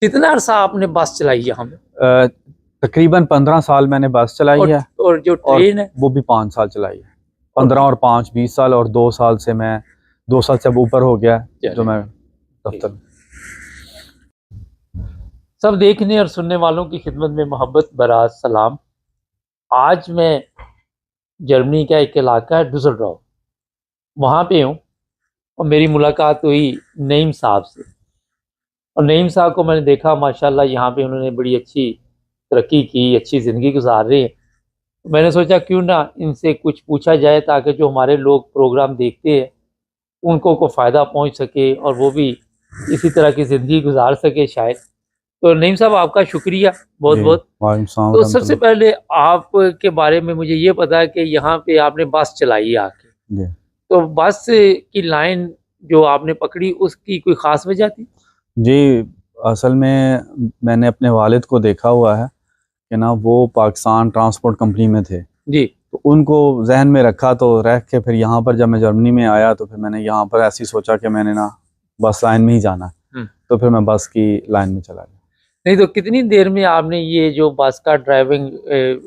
कितना अरसा आपने बस चलाई यहाँ में? तकरीबन 15 साल मैंने बस चलाई है। और जो ट्रेन है वो भी 5 साल चलाई है। 15 और 5 20 साल, और 2 साल से मैं 2 साल से अब ऊपर हो गया जो मैं दफ्तर। सब देखने और सुनने वालों की खिदमत में मोहब्बत भरा सलाम। आज मैं जर्मनी का एक इलाका है डुसलडॉर्फ, वहाँ पे हूँ और मेरी मुलाकात हुई नईम साहब से। और नईम साहब को मैंने देखा, माशाल्लाह यहाँ पे उन्होंने बड़ी अच्छी तरक्की की, अच्छी ज़िंदगी गुजार रहे हैं। तो मैंने सोचा क्यों ना इनसे कुछ पूछा जाए, ताकि जो हमारे लोग प्रोग्राम देखते हैं उनको को फ़ायदा पहुँच सके और वो भी इसी तरह की ज़िंदगी गुजार सके शायद। तो नईम साहब, आपका शुक्रिया बहुत बहुत। तो सबसे पहले आपके बारे में मुझे ये पता है कि यहाँ पे आपने बस चलाई है आके, तो बस की लाइन जो आपने पकड़ी उसकी कोई ख़ास वजह थी? जी, असल में मैंने अपने वालिद को देखा हुआ है कि ना वो पाकिस्तान ट्रांसपोर्ट कंपनी में थे जी। तो उनको जहन में रखा, तो रख के फिर यहाँ पर जब मैं जर्मनी में आया तो फिर मैंने यहाँ पर ऐसे ही सोचा कि मैंने ना बस लाइन में ही जाना है, तो फिर मैं बस की लाइन में चला गया। नहीं तो कितनी देर में आपने ये जो बस का ड्राइविंग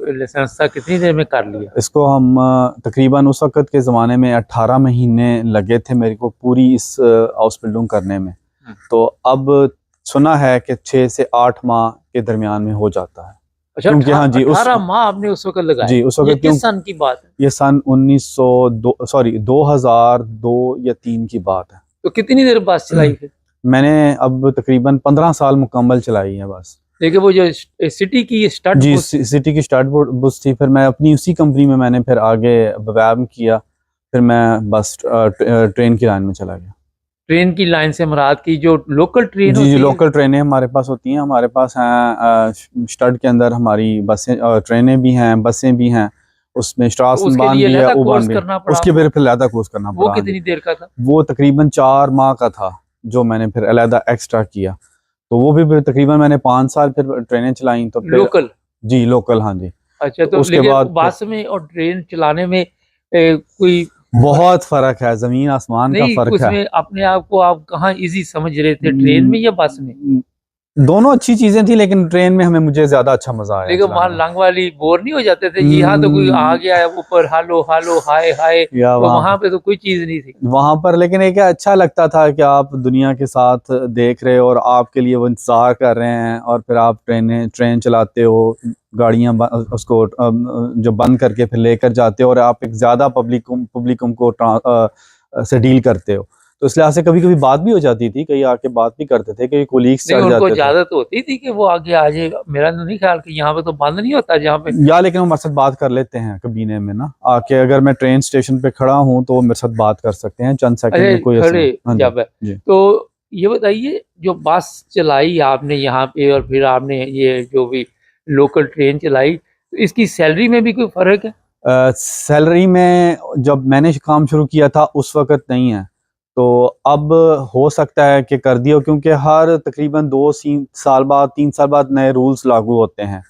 लाइसेंस था कितनी देर में कर लिया? इसको हम तकरीबन उस वक़्त के ज़माने में 18 महीने लगे थे मेरे को पूरी इस हाउस बिल्डिंग करने में। तो अब सुना है कि 6 से 8 माह के दरमियान में हो जाता है। अच्छा, क्योंकि हाँ जी, 18 माह आपने उस वक्त लगाया? जी, उस वक्त। किस सन की बात है? ये सन 2002 या 3 की बात है। तो कितनी देर बस चलाई फिर? मैंने अब तकरीबन 15 साल मुकम्मल चलाई है बस। लेकिन वो जो सिटी की स्टार्ट जी, सिटी की स्टार्ट बस थी, फिर मैं अपनी उसी कंपनी में मैंने फिर आगे व्यायाम किया, फिर मैं बस ट्रेन की लाइन में चला गया। ट्रेन की लाइन से मुराद की जो लोकल ट्रेन जी, लोकल ट्रेनें हमारे पास होती हैं, हमारे पास हैं स्टड के अंदर हमारी बसें, ट्रेनें भी हैं, बसें भी हैं, उसमें स्ट्रासनबाहन भी है, उबान भी। उसके फिर अलहदा कोर्स करना पड़ा। वो कितनी देर का था? वो तकरीबन 4 माह का था जो मैंने फिर अलहदा एक्स्ट्रा किया। तो वो भी फिर तकरीबन मैंने 5 साल फिर ट्रेनें चलाई। तो लोकल? जी, लोकल, हाँ जी। अच्छा, तो उसके बाद बस में और ट्रेन चलाने में कोई बहुत फर्क है, जमीन आसमान का फर्क है। उसमें अपने आप को आप कहाँ इजी समझ रहे थे, ट्रेन में या बस में? दोनों अच्छी चीजें थी, लेकिन ट्रेन में हमें मुझे ज्यादा अच्छा मजा आया। लेकिन वहाँ लंग वाली बोर नहीं हो जाते थे? यहाँ तो कोई आ गया है ऊपर, हालो हालो हाय हाय, तो वहाँ पे तो कोई चीज नहीं थी वहाँ पर। लेकिन एक अच्छा लगता था कि आप दुनिया के साथ देख रहे हो और आपके लिए वो इंतजार कर रहे हैं, और फिर आप ट्रेन चलाते हो, गाड़ियाँ उसको जो बंद करके फिर लेकर जाते हो, और आप एक ज्यादा पब्लिक को से डील करते हो। तो इस लिहाज से कभी कभी बात भी हो जाती थी, कहीं आके बात भी करते थे, कई कोलीग्स चढ़ जाते थे। उनको इजाजत होती थी कि वो आगे आ जाए? मेरा तो नहीं ख्याल कि यहाँ पे तो बंद नहीं होता जहाँ पे। या लेकिन वो मेरे साथ बात कर लेते हैं कबीने में ना आके, अगर मैं ट्रेन स्टेशन पे खड़ा हूँ तो वो मेरे साथ बात कर सकते हैं चंद सेकंड में, कोई खड़े जब है। तो ये बताइए, जो बस चलाई आपने यहाँ पे और फिर आपने ये जो भी लोकल ट्रेन चलाई, तो इसकी सैलरी में भी कोई फर्क है? सैलरी में जब मैंने काम शुरू किया था उस वक्त नहीं है, तो अब हो सकता है कि कर दिया, क्योंकि हर तकरीबन 2-3 साल बाद 3 साल बाद नए रूल्स लागू होते हैं।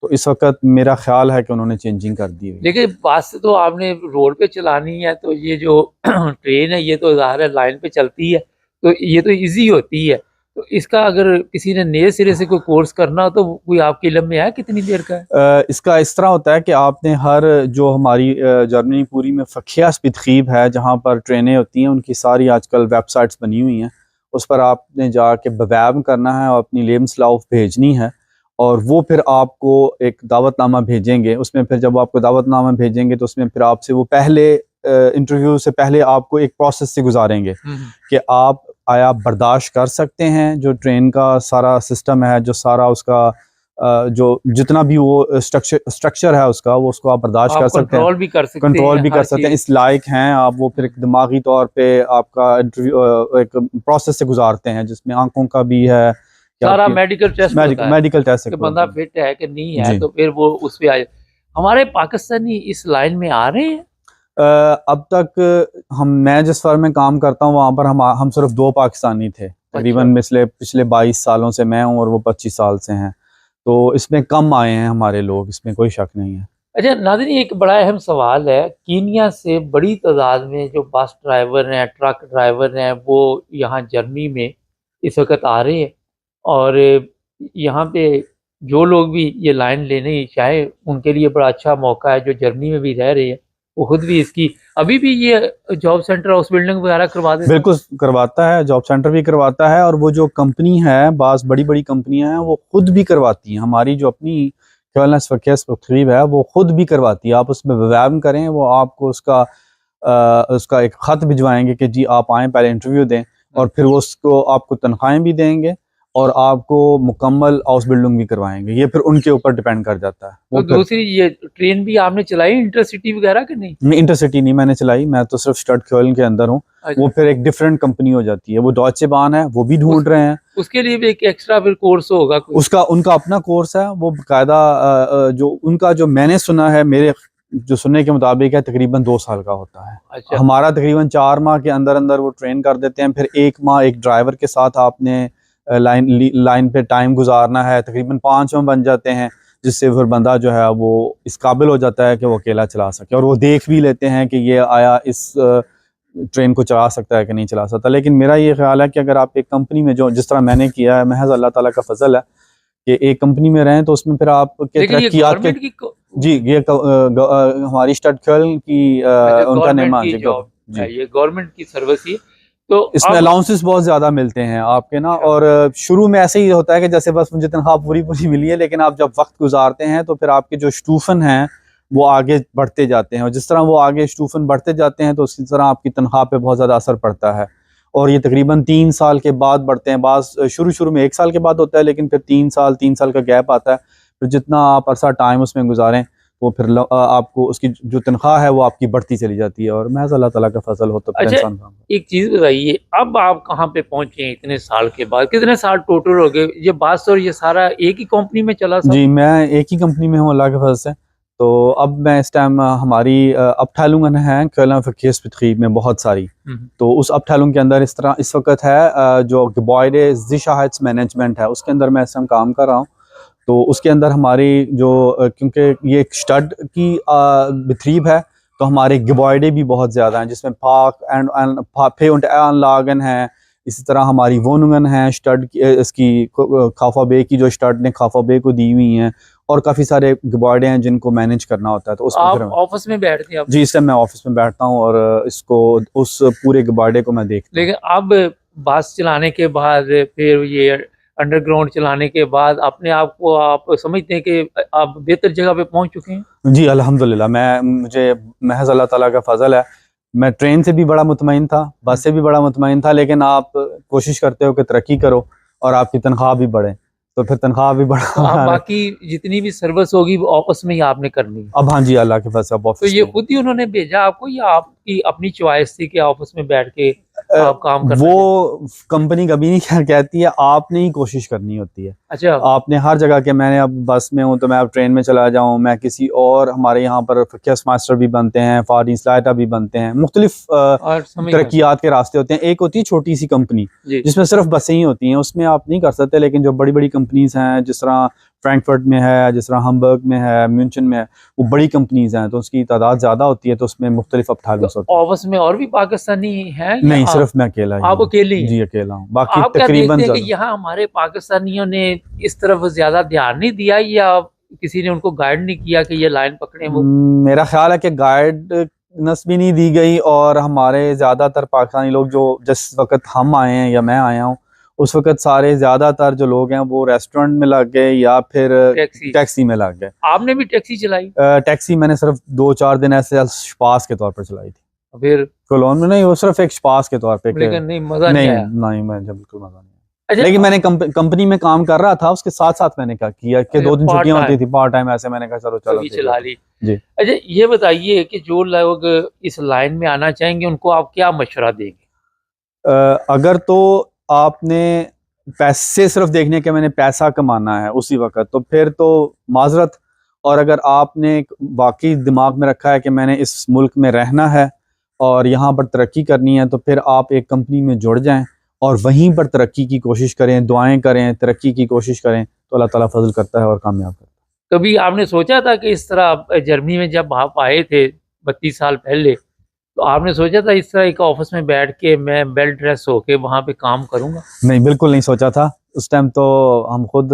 तो इस वक्त मेरा ख्याल है कि उन्होंने चेंजिंग कर दी हुई। देखिए, बस तो आपने रोड पे चलानी है, तो ये जो ट्रेन है ये तो ज़ाहिर है लाइन पे चलती है, तो ये तो इजी होती है। तो इसका अगर किसी ने नए सिरे से कोई कोर्स करना हो तो कोई आपके इल्म में है कितनी देर का है? इसका इस तरह होता है कि आपने हर जो हमारी जर्मनी पूरी में फ़खिया स्पितखीब है जहाँ पर ट्रेनें होती हैं, उनकी सारी आजकल वेबसाइट्स बनी हुई हैं, उस पर आपने जाके बवैब करना है और अपनी लेमस्लाउफ भेजनी है, और वो फिर आपको एक दावतनामा भेजेंगे। उसमें फिर जब आपको दावतनामा भेजेंगे तो उसमें फिर आपसे वो पहले इंटरव्यू से पहले आपको एक प्रोसेस से गुजारेंगे कि आप आया बर्दाश्त कर सकते हैं जो ट्रेन का सारा सिस्टम है, जो सारा उसका जो जितना भी वो स्ट्रक्चर है उसका, वो उसको आप बर्दाश्त कर सकते हैं, कंट्रोल भी कर सकते हैं, इस लायक हैं आप। वो फिर एक दिमागी तौर पे आपका इंटरव्यू एक प्रोसेस से गुजारते हैं जिसमें आंखों का भी है, सारा मेडिकल टेस्ट मेडिकल टेस्ट बंदा फिट है कि नहीं है, तो फिर वो उस पे आए। हमारे पाकिस्तानी इस लाइन में आ रहे हैं? अब तक मैं जिस फर्म में काम करता हूँ वहाँ पर हम सिर्फ 2 पाकिस्तानी थे तकरीबन। पिछले 22 सालों से मैं हूँ और वो 25 साल से हैं, तो इसमें कम आए हैं हमारे लोग, इसमें कोई शक नहीं है। अच्छा नाज़रीन, एक बड़ा अहम सवाल है, कीनिया से बड़ी तादाद में जो बस ड्राइवर हैं, ट्रक ड्राइवर हैं, वो यहाँ जर्मनी में इस वक्त आ रहे हैं। और यहाँ पे जो लोग भी ये लाइन लेने चाहे उनके लिए बड़ा अच्छा मौका है, जो जर्मनी में भी रह रहे हैं वो खुद भी इसकी अभी भी ये जॉब सेंटर हाउस बिल्डिंग वगैरह करवा देते हैं। बिल्कुल करवाता है, जॉब सेंटर भी करवाता है, और वो जो कंपनी है, बास बड़ी बड़ी कंपनियां हैं वो खुद भी करवाती हैं। हमारी जो अपनी तकरीब है वो खुद भी करवाती है। आप उसमें व्यायाम करें, वो आपको उसका एक खत भिजवाएंगे कि जी आप आएँ, पहले इंटरव्यू दें, और फिर वो उसको आपको तनख्वाहें भी देंगे और आपको मुकम्मल हाउस बिल्डिंग भी करवाएंगे। ये फिर उनके ऊपर डिपेंड कर जाता है। तो दूसरी ये ट्रेन भी आपने चलाई इंटरसिटी वगैरह कि नहीं? इंटरसिटी नहीं मैंने चलाई, मैं तो सिर्फ स्टडक्योलन के अंदर हूँ। अच्छा। वो फिर एक डिफरेंट कंपनी हो जाती है, वो डॉइचे बाहन है, वो भी ढूंढ रहे हैं। उसके लिए भी एक एक्स्ट्रा फिर कोर्स होगा कोई? उसका उनका अपना कोर्स है, वो बाकायदा जो उनका जो मैंने सुना है, मेरे जो सुनने के मुताबिक है, तकरीबन 2 साल का होता है। अच्छा। हमारा तकरीबन 4 माह के अंदर अंदर वो ट्रेन कर देते हैं। फिर 1 माह एक ड्राइवर के साथ आपने लाइन पे टाइम गुजारना है, तकरीबन 5 माह बन जाते हैं, जिससे फिर बंदा जो है वो इस काबिल हो जाता है कि वो अकेला चला सके, और वो देख भी लेते हैं कि ये आया इस ट्रेन को चला सकता है कि नहीं चला सकता। लेकिन मेरा ये ख्याल है कि अगर आप एक कंपनी में, जो जिस तरह मैंने किया है, महज अल्लाह ताला का फजल है कि एक कंपनी में रहें, तो उसमें फिर आपके तरक्कियात के जी ये हमारी स्टडक्योलन की उनका निर्माण जी, ये गवर्नमेंट की सर्विस ही। तो इसमें अलाउंसेस बहुत ज्यादा मिलते हैं आपके ना, और शुरू में ऐसे ही होता है कि जैसे बस मुझे तनख्वाह पूरी पूरी मिली है, लेकिन आप जब वक्त गुजारते हैं तो फिर आपके जो स्टूफन हैं वो आगे बढ़ते जाते हैं, और जिस तरह वो आगे स्टूफन बढ़ते जाते हैं तो उसी तरह आपकी तनख्वाह पे बहुत ज़्यादा असर पड़ता है। और ये तकरीबन 3 साल के बाद बढ़ते हैं, बास शुरू में 1 साल के बाद होता है, लेकिन फिर 3 साल का गैप आता है। फिर जितना आप अरसा टाइम उसमें गुजारें वो फिर आपको उसकी जो तनख्वाह है वो आपकी बढ़ती चली जाती है, और महज अल्लाह ताला का फजल हो तो फिर अच्छा, एक चीज़ बताइए, अब आप कहाँ पे पहुंचे हैं इतने साल के बाद? कितने साल टोटल हो गए? ये बात और ये सारा एक ही कंपनी में चला सब? जी मैं एक ही कंपनी में हूँ अल्लाह के फजल से। तो अब मैं इस टाइम हमारी Abteilungen हैं Kölner Verkehrsbetrieb में बहुत सारी। तो उस Abteilung के अंदर इस वक्त है जो Gebäude Sicherheitsmanagement है, उसके अंदर मैं इस टाइम काम कर रहा हूँ। तो उसके अंदर हमारी जो क्योंकि ये एक स्टड की बेtrieb है, तो हमारे Gebäude भी बहुत ज़्यादा हैं, जिसमें Park und Anlagen हैं। इसी तरह हमारी Wohnungen हैं, स्टड की इसकी खाफा बे की जो स्टड ने खाफा बे को दी हुई हैं, और काफ़ी सारे Gebäude हैं जिनको मैनेज करना होता है। तो उसमें आप ऑफिस में बैठते हैं? जी, इस टाइम मैं ऑफिस में बैठता हूँ और इसको उस पूरे Gebäude को मैं देखता हूँ। लेकिन अब बस चलाने के बाद, फिर ये अंडरग्राउंड चलाने के बाद अपने आप को आप समझते हैं कि आप बेहतर जगह पे पहुंच चुके हैं? जी अल्हम्दुलिल्लाह, मुझे महज अल्लाह ताला का फजल है। मैं ट्रेन से भी बड़ा मुतमईन था, बस से भी बड़ा मुतमईन था, लेकिन आप कोशिश करते हो कि तरक्की करो और आपकी तनख्वाह भी बढ़े, तो फिर तनख्वाह भी बढ़ा। तो आप बाकी जितनी भी सर्विस होगी वो ऑफिस में ही आपने करनी है? अब हाँ जी, अल्लाह के फजल तो ये खुद ही उन्होंने भेजा आपको, या आपकी अपनी चॉइस थी कि ऑफिस में बैठ के आप काम करना? वो कंपनी कभी नहीं कहती है, आपने ही कोशिश करनी होती है। अच्छा। आपने हर जगह के, मैंने अब बस में हूँ तो मैं अब ट्रेन में चला जाऊँ, मैं किसी और, हमारे यहाँ पर फिक्स मास्टर भी बनते हैं, फारिस लाइटा भी बनते हैं, मुख्तलिफ तरक्कियात के रास्ते होते हैं। एक होती है छोटी सी कंपनी जिसमें सिर्फ बसें ही होती हैं, उसमें आप नहीं कर सकते। लेकिन जो बड़ी बड़ी कंपनीज हैं, जिस तरह फ्रैंकफर्ट में है, जिस तरह हम्बर्ग में है, म्यूनचन में है, वो बड़ी कंपनीज हैं, तो उसकी तादाद ज़्यादा होती है, तो उसमें मुख्तलिफ Abteilungen होती हैं। ऑफिस में और भी पाकिस्तानी हैं? नहीं, सिर्फ मैं अकेला ही हूँ। आप अकेले ही? जी अकेला हूँ, बाकी आप क्या तकरीबन देखते हैं कि यहाँ हमारे पाकिस्तानियों ने इस तरफ ज्यादा ध्यान नहीं दिया, या किसी ने उनको गाइड नहीं किया कि ये लाइन पकड़े? वो मेरा ख्याल है कि गाइडेंस भी नहीं दी गई, और हमारे ज़्यादातर पाकिस्तानी लोग जो जिस वक्त हम आए हैं या मैं आया हूँ, उस वक्त सारे ज़्यादातर जो लोग हैं वो रेस्टोरेंट में लग गए या फिर टैक्सी में लग गए। आपने भी टैक्सी चलाई? टैक्सी मैंने सिर्फ 2-4 दिन ऐसे शपास के तौर पर चलाई थी। फिर कोलोन में नहीं, वो सिर्फ एक शपास के तौर पे। लेकिन नहीं, मजा नहीं आया? नहीं, मुझे बिल्कुल मजा नहीं आया। अच्छा, लेकिन मैंने कंपनी में काम कर रहा था, उसके साथ साथ मैंने क्या किया कि 2 दिन छुट्टियां होती थी पार्ट टाइम, ऐसे मैंने कहा चलो चला ली जी। अच्छा, ये बताइए कि जो लोग इस लाइन में आना चाहेंगे उनको आप क्या मशवरा देंगे? अगर तो आपने पैसे सिर्फ देखने के, मैंने पैसा कमाना है उसी वक्त, तो फिर तो माजरत। और अगर आपने बाकी दिमाग में रखा है कि मैंने इस मुल्क में रहना है और यहाँ पर तरक्की करनी है, तो फिर आप एक कंपनी में जुड़ जाएं और वहीं पर तरक्की की कोशिश करें, दुआएं करें, तरक्की की कोशिश करें, तो अल्लाह ताला फजल करता है और कामयाब करता है। कभी आपने सोचा था कि इस तरह जर्मनी में जब आप आए थे 32 साल पहले, तो आपने सोचा था इस तरह एक ऑफिस में बैठ के मैं वेल ड्रेस होके वहाँ पे काम करूँगा? नहीं, बिल्कुल नहीं सोचा था। उस टाइम तो हम खुद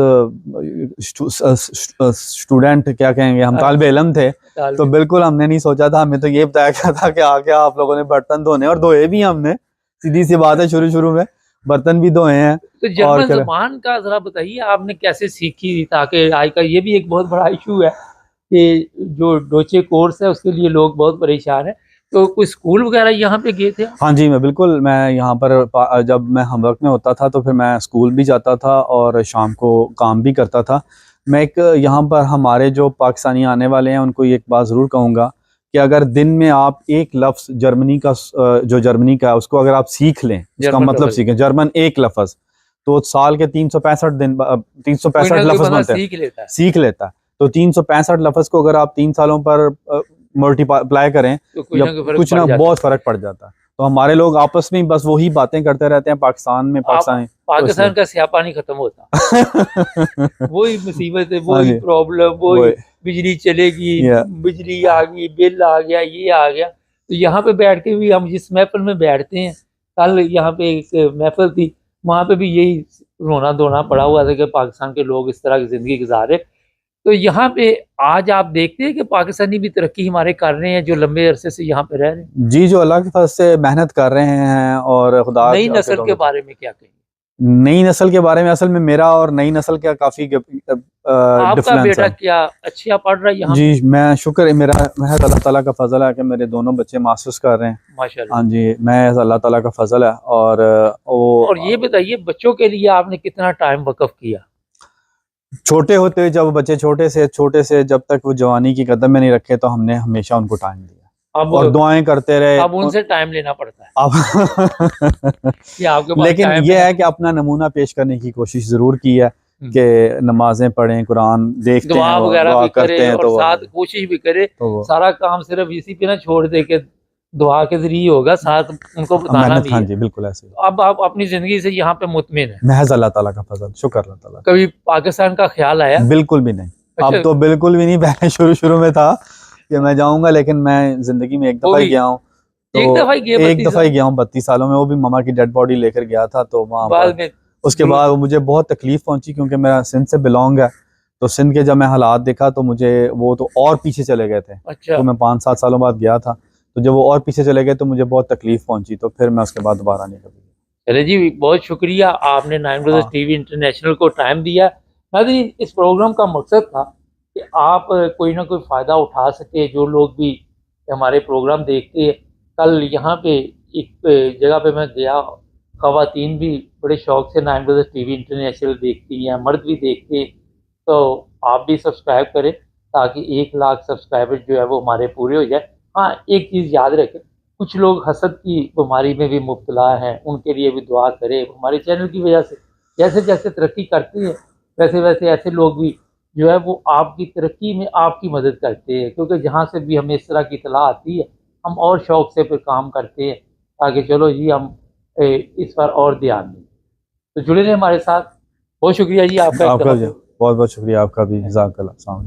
स्टूडेंट क्या कहेंगे, हम तालिबे इल्म थे, तो बिल्कुल हमने नहीं सोचा था। हमें तो ये बताया गया था कि आके आप लोगों ने बर्तन धोने, और धोए भी हमने, सीधी सी बात है, शुरू में बर्तन भी धोए हैं। तो जर्मन ज़बान का जरा बताइए, आपने कैसे सीखी? ताकि आज का ये भी एक बहुत बड़ा इशू है कि जो डोचे कोर्स है उसके लिए लोग बहुत परेशान हैं। तो कोई स्कूल वगैरह यहाँ पे गए थे? हाँ जी, मैं बिल्कुल, मैं यहाँ पर जब मैं हमवर्क में होता था तो फिर मैं स्कूल भी जाता था और शाम को काम भी करता था। मैं एक यहाँ पर हमारे जो पाकिस्तानी आने वाले हैं उनको एक बात ज़रूर कहूँगा कि अगर दिन में आप एक लफ्ज़ जर्मनी का, जो जर्मनी का है उसको अगर आप सीख लें, उसका मतलब सीखें, जर्मन एक लफ्ज़, तो साल के 365 दिन 365 लफ्ज़ बनते हैं, सीख लेता है। तो 365 लफ्ज़ को अगर आप 3 सालों पर मल्टीप्लाई करें तो कुछ ना बहुत फर्क पड़ जाता है। तो हमारे लोग आपस में बस वही बातें करते रहते हैं पाकिस्तान में, पाकिस्तान का स्यापा नहीं खत्म होता। वही मुसीबत है, वही प्रॉब्लम, वही बिजली चलेगी, बिजली आ गई, बिल आ गया, ये आ गया। तो यहाँ पे बैठ के भी हम जिस महफिल में बैठते हैं, कल यहाँ पे एक महफिल थी, वहाँ पे भी यही रोना धोना पड़ा हुआ था कि पाकिस्तान के लोग इस तरह की जिंदगी गुजारे। तो यहाँ पे आज आप देखते हैं कि पाकिस्तानी भी तरक्की हमारे कर रहे हैं जो लंबे अरसे से यहाँ पे रह रहे हैं। जी, जो अल्लाह के फज़ल से मेहनत कर रहे हैं। और खुदा, नई नस्ल के बारे में क्या कहेंगे? नई नस्ल के बारे में असल में मेरा और नई नस्ल का काफी आपका बेटा क्या अच्छा पढ़ रहा है यहाँ? जी, मैं शुक्र है, मेरा महज अल्लाह ताला का फजल है कि मेरे दोनों बच्चे मास्टर्स कर रहे हैं माशाल्लाह। हाँ जी, मैं अल्लाह ताला का फजल है। और ये बताइए, बच्चों के लिए आपने कितना टाइम वक़्फ़ किया? छोटे होते, जब बच्चे छोटे से जब तक वो जवानी की कदम में नहीं रखे, तो हमने हमेशा उनको टाइम दिया और दुआएं करते रहे। अब उनसे टाइम लेना पड़ता है अब लेकिन ये है कि अपना नमूना पेश करने की कोशिश जरूर की है कि नमाजें पढ़ें, कुरान देखते हैं, दुआ करते हैं, तो साथ कोशिश भी करे। तो सारा काम सिर्फ इसी पे ना छोड़ दे के दुआ के जरिए होगा, साथ उनको बताना भी है। हाँ जी, बिल्कुल ऐसे। अब आप अपनी जिंदगी से यहाँ पे मुतमिन है? महज अल्लाह ताला का फजल, शुक्र अल्लाह ताला। कभी पाकिस्तान का ख्याल आया? बिल्कुल भी नहीं। अब तो बिल्कुल भी नहीं। पहले शुरू में था कि मैं जाऊंगा, लेकिन मैं जिंदगी में एक दफा ही गया हूँ। तो एक दफा ही गया हूँ 32 सालों में, वो भी मामा की डेड बॉडी लेकर गया था। तो वहाँ पर उसके बाद मुझे बहुत तकलीफ पहुंची, क्योंकि मेरा सिंध से बिलोंग है। तो सिंध के जब मैं हालात देखा तो मुझे वो तो और पीछे चले गए थे। अच्छा। तो मैं 5-7 सालों बाद गया था, तो जब वो और पीछे चले गए तो मुझे बहुत तकलीफ पहुंची। तो फिर मैं उसके बाद दोबारा नहीं कभी। चले जी, बहुत शुक्रिया, आपने 9 ब्रदर्स टीवी इंटरनेशनल को टाइम दिया। नाज़रीन, इस प्रोग्राम का मकसद था कि आप कोई ना कोई फ़ायदा उठा सके, जो लोग भी हमारे प्रोग्राम देखते हैं। कल यहाँ पे एक जगह पे मैं गया, ख़वातीन भी बड़े शौक़ से 9 ब्रदर्स टीवी इंटरनेशनल देखती हैं, मर्द भी देखते हैं। तो आप भी सब्सक्राइब करें ताकि 1 लाख सब्सक्राइबर जो है वो हमारे पूरे हो जाए। हाँ, एक चीज़ याद रखें, कुछ लोग हसद की बीमारी में भी मुब्तला हैं, उनके लिए भी दुआ करें। हमारे चैनल की वजह से जैसे जैसे तरक्की करती है, वैसे वैसे ऐसे लोग भी जो है वो आपकी तरक्की में आपकी मदद करते हैं, क्योंकि जहाँ से भी हमें इस तरह की इतला आती है, हम और शौक़ से फिर काम करते हैं ताकि चलो जी हम इस पर और ध्यान दें। तो जुड़े रहे हमारे साथ। बहुत शुक्रिया जी आपका। बहुत बहुत शुक्रिया आपका भी। जज़ाकल्लाह।